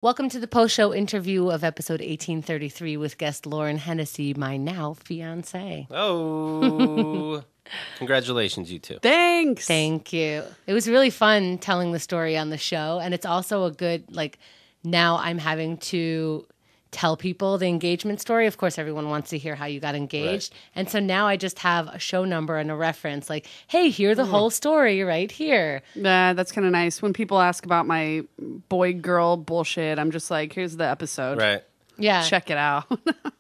Welcome to the post-show interview of episode 1833 with guest Lauren Hennessy, my now fiancé. Oh, congratulations, you two. Thanks. Thank you. It was really fun telling the story on the show, and it's also a good, now I'm having to tell people the engagement story. Of course, everyone wants to hear how you got engaged. Right. And so now I just have a show number and a reference like, hey, hear the whole story right here. Yeah, that's kind of nice. When people ask about my boy-girl bullshit, I'm just like, here's the episode. Right. Yeah. Check it out.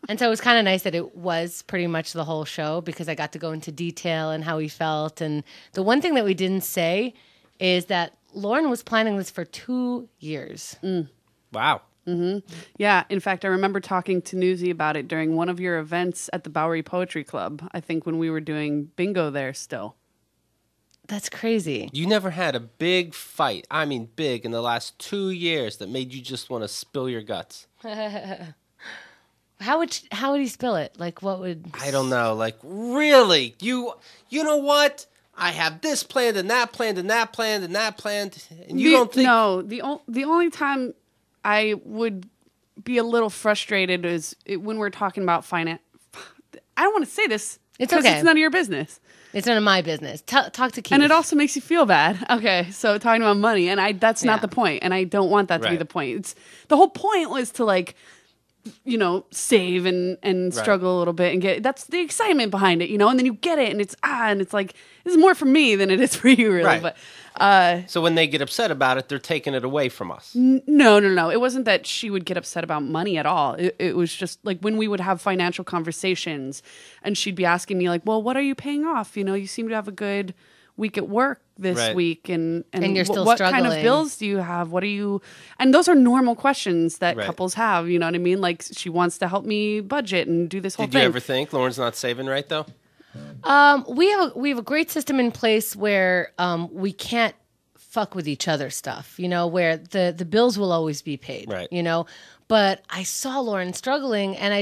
And so it was kind of nice that it was pretty much the whole show because I got to go into detail and how he felt. And the one thing that we didn't say is that Lauren was planning this for 2 years. Wow. Mm-hmm. Yeah. In fact, I remember talking to Newsy about it during one of your events at the Bowery Poetry Club. I think when we were doing bingo there still. That's crazy. You never had a big fight, I mean big, in the last 2 years that made you just want to spill your guts. How would he spill it? Like, what would... I don't know. Like, really? You know what? I have this planned and that planned and that planned and that planned. And you don't think... No, the only time I would be a little frustrated is when we're talking about finance. I don't want to say this. It's okay. It's none of your business. It's none of my business. Talk to Keith. And it also makes you feel bad. Okay, so talking about money, and that's not the point, and I don't want that to be the point. It's the whole point was to save and struggle a little bit and get. That's the excitement behind it, and then you get it, and it's like this is more for me than it is for you, really. Right. But so when they get upset about it, they're taking it away from us. No. It wasn't that she would get upset about money at all. It was just like when we would have financial conversations and she'd be asking me like, well, what are you paying off? You seem to have a good week at work this week. And you're still what struggling. Kind of bills do you have? What are you... And those are normal questions that couples have. You know what I mean? Like she wants to help me budget and do this whole thing. Did you ever think Lauren's not saving right though? We have a great system in place where we can't fuck with each other's stuff, where the bills will always be paid, right. But I saw Lauren struggling and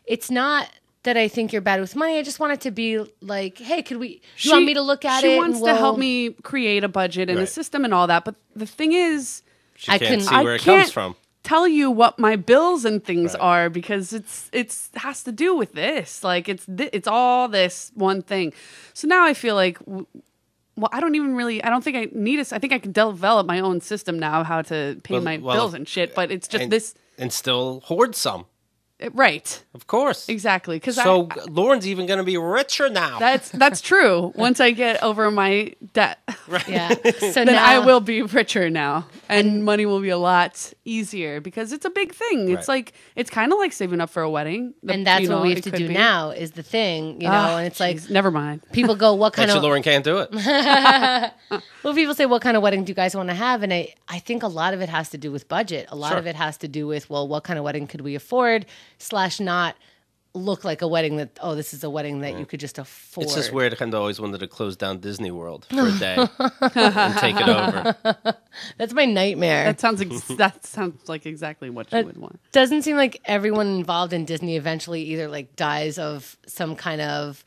it's not that I think you're bad with money. I just want it to be like, hey, you want me to look at it? She wants to help me create a budget and a system and all that. But the thing is, she can't see where it comes from. Tell you what my bills and things are because it's has to do with this. Like it's all this one thing. So now I feel like, I don't think I need I think I can develop my own system now how to pay my bills and shit. But it's just this and still hoard some. Right. Of course. Exactly. So Lauren's even going to be richer now. That's true. Once I get over my debt. Right. Yeah. So then now I will be richer now. And money will be a lot easier because it's a big thing. It's like it's kind of like saving up for a wedding. And that's what we have to do now is the thing, and it's like never mind. People go, what kind of Lauren can't do it. Well, people say, what kind of wedding do you guys want to have? And I think a lot of it has to do with budget. A lot of it has to do with, well, what kind of wedding could we afford / not look like a wedding that, this is a wedding that you could just afford. It's just weird. I kind of always wanted to close down Disney World for a day and take it over. That's my nightmare. That sounds like exactly what you would want. Doesn't seem like everyone involved in Disney eventually either like dies of some kind of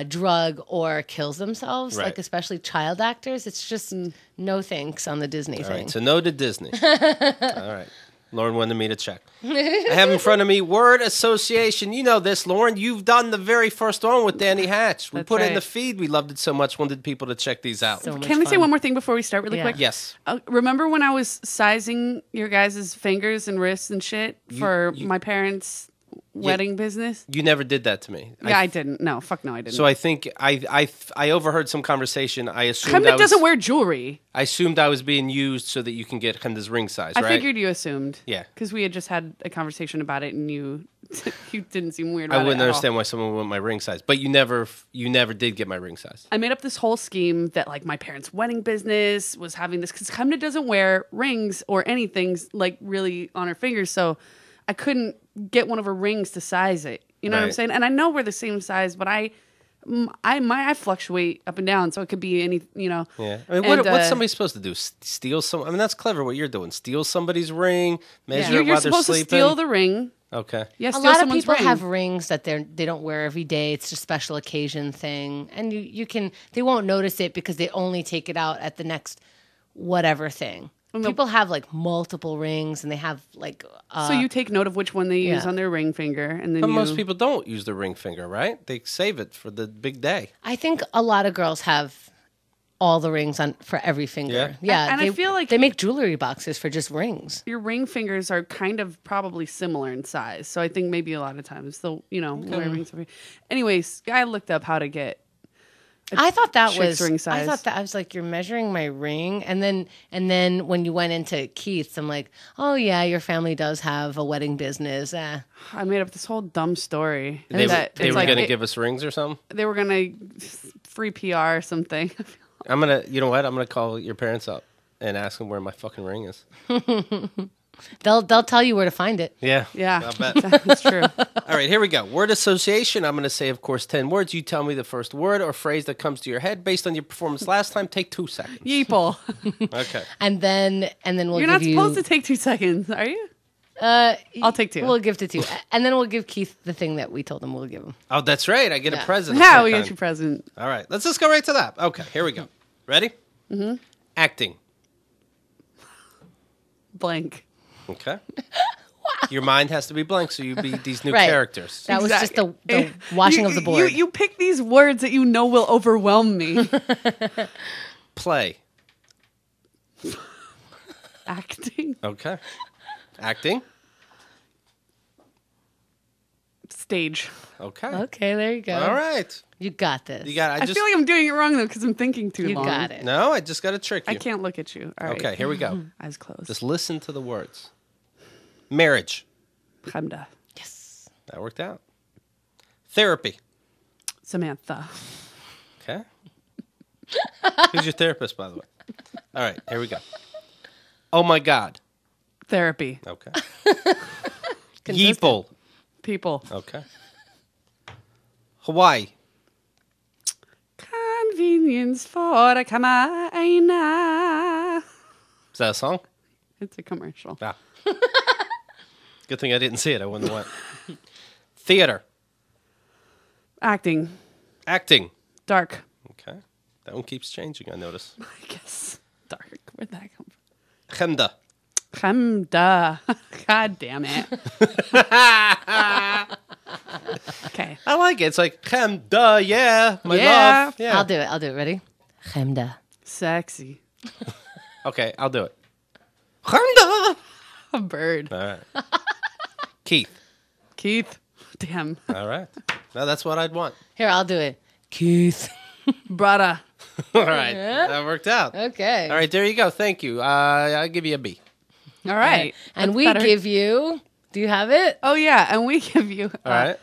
drug or kills themselves, like especially child actors. It's just no thanks on the Disney thing. Right, so no to Disney. All right. Lauren wanted me to check. I have in front of me word association. You know this, Lauren. You've done the very first one with Danny Hatch. We put it in the feed. We loved it so much. Wanted people to check these out. Can I say one more thing before we start really quick? Yes. Remember when I was sizing your guys' fingers and wrists and shit for my parents' wedding business? You never did that to me. Yeah, I didn't. No, fuck no, I didn't. So I think I overheard some conversation. I assumed Chemda doesn't wear jewelry. I assumed I was being used so that you can get Chemda's ring size, right? I figured you assumed. Yeah. Because we had just had a conversation about it and you didn't seem weird about it. I wouldn't understand why someone would want my ring size. But you never did get my ring size. I made up this whole scheme that like my parents' wedding business was having this because Chemda doesn't wear rings or anything like really on her fingers. So I couldn't get one of her rings to size it. You know what I'm saying? And I know we're the same size, but I fluctuate up and down, so it could be any, Yeah. I mean, what's somebody supposed to do? Steal some? I mean, that's clever what you're doing. Steal somebody's ring, measure it while they're sleeping. You're supposed to steal the ring. Okay. Yeah, a lot of people have rings that they don't wear every day. It's just a special occasion thing, and they won't notice it because they only take it out at the next whatever thing. People have like multiple rings, and they have like. So you take note of which one they use on their ring finger, and then. But most people don't use the ring finger, right? They save it for the big day. I think a lot of girls have all the rings on for every finger. Yeah, and I feel like they make jewelry boxes for just rings. Your ring fingers are kind of probably similar in size, so I think maybe a lot of times they'll wear rings. Anyways, I looked up how to get. I thought that was ring size. I was like, you're measuring my ring, and then when you went into Keith's, I'm like, oh yeah, your family does have a wedding business. I made up this whole dumb story. They were going to give us rings or something. They were going to free PR or something. I'm gonna, you know what? I'm gonna call your parents up and ask them where my fucking ring is. They'll tell you where to find it. Yeah, yeah, I bet. That's true. All right, here we go. Word association. I'm gonna say, of course, 10 words. You tell me the first word or phrase that comes to your head based on your performance last time. Take 2 seconds. Yeeple. Okay. And then we'll. You're give not supposed to take 2 seconds, are you? I'll take 2. We'll give to 2, and then we'll give Keith the thing that we told him we'll give him. Oh, that's right. I get a present. Yeah, we get you a present. All right, let's just go right to that. Okay, here we go. Ready? Mm-hmm. Acting. Blank. Okay. Your mind has to be blank, so you be these new Right. characters. That was just the washing of the board. You pick these words that you know will overwhelm me. Play. Acting. Okay. Acting. Stage. Okay. Okay, there you go. All right. You got this. You got. I feel like I'm doing it wrong though because I'm thinking too You long. got it. No, I just got to trick you. I can't look at you. All right. Okay, here we go. Eyes closed. Just listen to the words. Marriage. Chemda. Yes. That worked out. Therapy. Samantha. Okay. Who's your therapist, by the way? All right, here we go. Oh my God. Therapy. Okay. Consistent. Yeeple. People. Okay. Hawaii. Convenience for a Kamaina. Is that a song? It's a commercial. Ah. Good thing I didn't see it. I wouldn't have went. Theater. Acting. Acting. Dark. Okay. That one keeps changing, I notice. I guess. Dark. Where'd that come from? Chemda. Chemda. God damn it. Okay. I like it. It's like, Chemda, yeah. My Yeah. love. Yeah. I'll do it. Ready? Chemda. Sexy. Okay, I'll do it. Chemda. A bird. All right. Keith. Keith. Damn. All right. Now that's what I'd want. Here, I'll do it. Keith. Brada. All right. That worked out. Okay. All right, there you go. Thank you. I'll give you a B. All right. And That's we better. give you. Do you have it? Oh, yeah. And we give you. All right.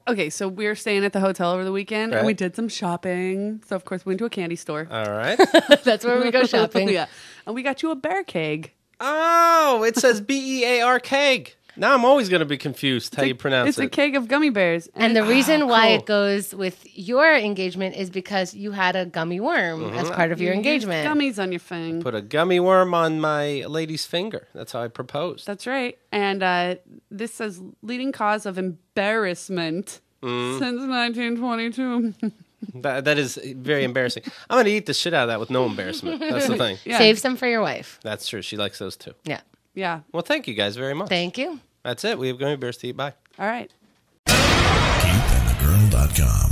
Okay, so we were staying at the hotel over the weekend, and Right. we did some shopping. So, of course, we went to a candy store. All right. That's where we go shopping. Yeah. And we got you a bear keg. Oh, it says BEAR keg. Now I'm always going to be confused how you pronounce It's it. a keg of gummy bears. And the reason why cool. it goes with your engagement is because you had a gummy worm as part of your You used engagement. Gummies on your thing. Put a gummy worm on my lady's finger. That's how I proposed. That's right. And this says leading cause of embarrassment since 1922. That is very embarrassing. I'm going to eat the shit out of that with no embarrassment. That's the thing. Yeah. Save some for your wife. That's true. She likes those too. Yeah. Yeah. Well, thank you guys very much. Thank you. That's it. We have gummy bears to eat. Bye. All right. KeithAndTheGirl.com.